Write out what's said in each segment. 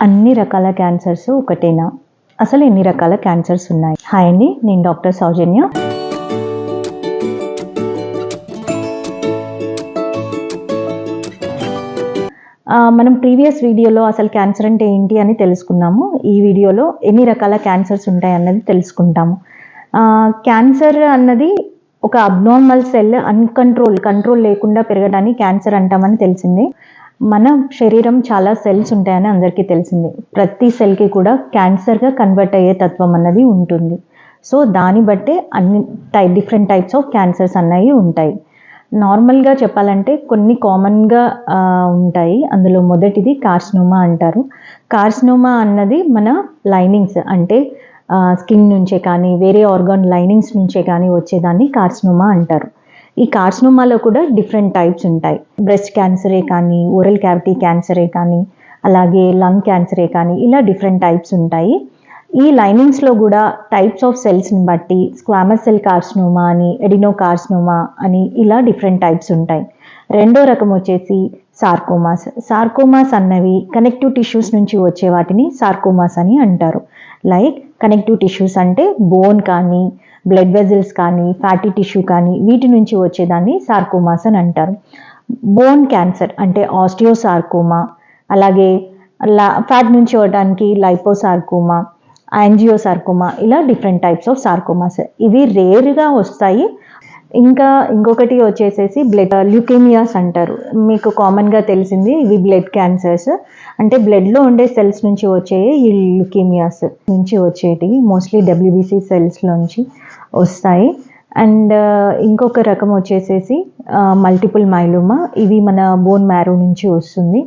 అన్ని రకాల క్యాన్సర్స్ ఒకటేనా? అసలు ఎన్ని రకాల క్యాన్సర్స్ ఉన్నాయి? హాయ్ అండి, నేను డాక్టర్ సౌజన్య. మనం ప్రీవియస్ వీడియోలో అసలు క్యాన్సర్ అంటే ఏంటి అని తెలుసుకున్నాము. ఈ వీడియోలో ఎన్ని రకాల క్యాన్సర్స్ ఉంటాయి అన్నది తెలుసుకుంటాము. క్యాన్సర్ అన్నది ఒక అబ్నార్మల్ సెల్ కంట్రోల్ లేకుండా పెరగడాన్ని క్యాన్సర్ అంటామని తెలిసింది. మన శరీరం చాలా సెల్స్ ఉంటాయని అందరికీ తెలిసింది. ప్రతి సెల్కి కూడా క్యాన్సర్గా కన్వర్ట్ అయ్యే తత్వం అన్నది ఉంటుంది. సో దాన్ని బట్టే అన్ని డిఫరెంట్ టైప్స్ ఆఫ్ క్యాన్సర్స్ అన్నవి ఉంటాయి. నార్మల్గా చెప్పాలంటే కొన్ని కామన్గా ఉంటాయి. అందులో మొదటిది కార్సినోమా అంటారు. కార్సినోమా అన్నది మన లైనింగ్స్ అంటే స్కిన్ నుంచే కానీ వేరే ఆర్గాన్ లైనింగ్స్ నుంచే కానీ వచ్చేదాన్ని కార్సినోమా అంటారు. ఈ కార్సినోమాలో కూడా డిఫరెంట్ టైప్స్ ఉంటాయి. బ్రెస్ట్ క్యాన్సరే కానీ, ఓరల్ క్యావిటీ క్యాన్సరే కానీ, అలాగే లంగ్ క్యాన్సరే కానీ, ఇలా డిఫరెంట్ టైప్స్ ఉంటాయి. ఈ లైనింగ్స్లో కూడా టైప్స్ ఆఫ్ సెల్స్ని బట్టి స్క్వామస్ సెల్ కార్సినోమా అని, ఎడినో కార్సినోమా అని ఇలా డిఫరెంట్ టైప్స్ ఉంటాయి. రెండో రకం వచ్చేసి సార్కోమాస్ అన్నవి కనెక్టివ్ టిష్యూస్ నుంచి వచ్చే వాటిని సార్కోమాస్ అని అంటారు. లైక్ కనెక్టివ్ టిష్యూస్ అంటే బోన్ కానీ, బ్లడ్ వెజల్స్ కానీ, ఫ్యాటీ టిష్యూ కానీ, వీటి నుంచి వచ్చేదాన్ని సార్కోమాస్ అని అంటారు. బోన్ క్యాన్సర్ అంటే ఆస్టియోసార్కోమా, అలాగే ఫ్యాట్ నుంచి అవడానికి లైపోసార్కోమా, యాంజియోసార్కోమా, ఇలా డిఫరెంట్ టైప్స్ ఆఫ్ సార్కోమాస్. ఇవి రేర్గా వస్తాయి. ఇంకొకటి వచ్చేసేసి బ్లడ్ ల్యూకేమియాస్ అంటారు. మీకు కామన్గా తెలిసింది ఇవి బ్లడ్ క్యాన్సర్స్. అంటే బ్లడ్లో ఉండే సెల్స్ నుంచి వచ్చే ఈ ల్యూకేమియాస్ నుంచి వచ్చేటి మోస్ట్లీ డబ్ల్యూబీసీ సెల్స్లోంచి వస్తాయి. అండ్ ఇంకొక రకం వచ్చేసేసి మల్టిపుల్ మైలోమా. ఇవి మన బోన్ మ్యారో నుంచి వస్తుంది.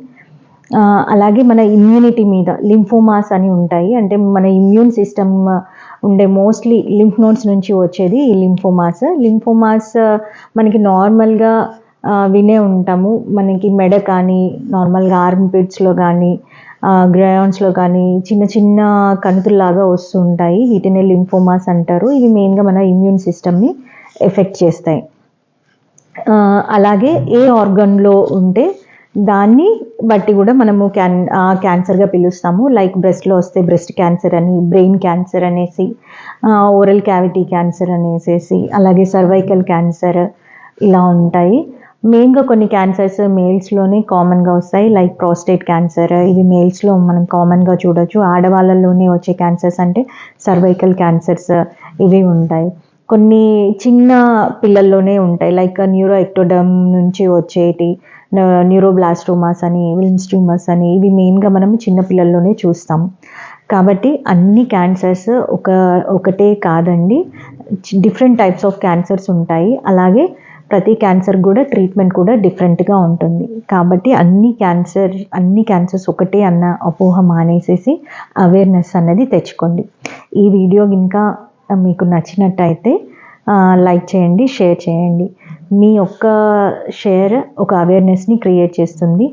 అలాగే మన ఇమ్యూనిటీ మీద లింఫోమాస్ అని ఉంటాయి. అంటే మన ఇమ్యూన్ సిస్టమ్ ఉండే మోస్ట్లీ లింఫ్ నోడ్స్ నుంచి వచ్చేది ఈ లింఫోమాస్ మనకి నార్మల్గా వినే ఉంటాము. మనకి మెడ కానీ, నార్మల్గా ఆర్మ్ పిట్స్లో కానీ, గ్రయాన్స్లో కానీ చిన్న చిన్న కణుతుల్లాగా వస్తూ ఉంటాయి. వీటిని లింఫోమాస్ అంటారు. ఇవి మెయిన్గా మన ఇమ్యూన్ సిస్టమ్ని ఎఫెక్ట్ చేస్తాయి. అలాగే ఏ ఆర్గన్లో ఉంటే దాన్ని బట్టి కూడా మనము క్యాన్సర్గా పిలుస్తాము. లైక్ బ్రెస్ట్లో వస్తే బ్రెస్ట్ క్యాన్సర్ అని, బ్రెయిన్ క్యాన్సర్ అనేసి, ఓరల్ క్యావిటీ క్యాన్సర్ అనేసి, అలాగే సర్వైకల్ క్యాన్సర్, ఇలా ఉంటాయి. మెయిన్గా కొన్ని క్యాన్సర్స్ మేల్స్లోనే కామన్గా వస్తాయి. లైక్ ప్రాస్టేట్ క్యాన్సర్, ఇది మేల్స్లో మనం కామన్గా చూడొచ్చు. ఆడవాళ్ళలోనే వచ్చే క్యాన్సర్స్ అంటే సర్వైకల్ క్యాన్సర్స్ ఇవి ఉంటాయి. కొన్ని చిన్న పిల్లల్లోనే ఉంటాయి. లైక్ న్యూరో ఎక్టోడర్మ్ నుంచి వచ్చేటి న్యూరోబ్లాస్టోమాస్ అని, విల్మ్స్ ట్యూమర్స్ అని, ఇవి మెయిన్గా మనం చిన్నపిల్లల్లోనే చూస్తాం. కాబట్టి అన్ని క్యాన్సర్స్ ఒకటే కాదండి, డిఫరెంట్ టైప్స్ ఆఫ్ క్యాన్సర్స్ ఉంటాయి. అలాగే ప్రతి క్యాన్సర్ కూడా ట్రీట్మెంట్ కూడా డిఫరెంట్గా ఉంటుంది. కాబట్టి అన్ని క్యాన్సర్స్ ఒకటే అన్న అపోహ మానేసేసి అవేర్నెస్ అన్నది తెచ్చుకోండి. ఈ వీడియో ఇంకా మీకు నచ్చినట్టయితే లైక్ చేయండి, షేర్ చేయండి. మీ యొక్క షేర్ ఒక అవేర్నెస్ని క్రియేట్ చేస్తుంది.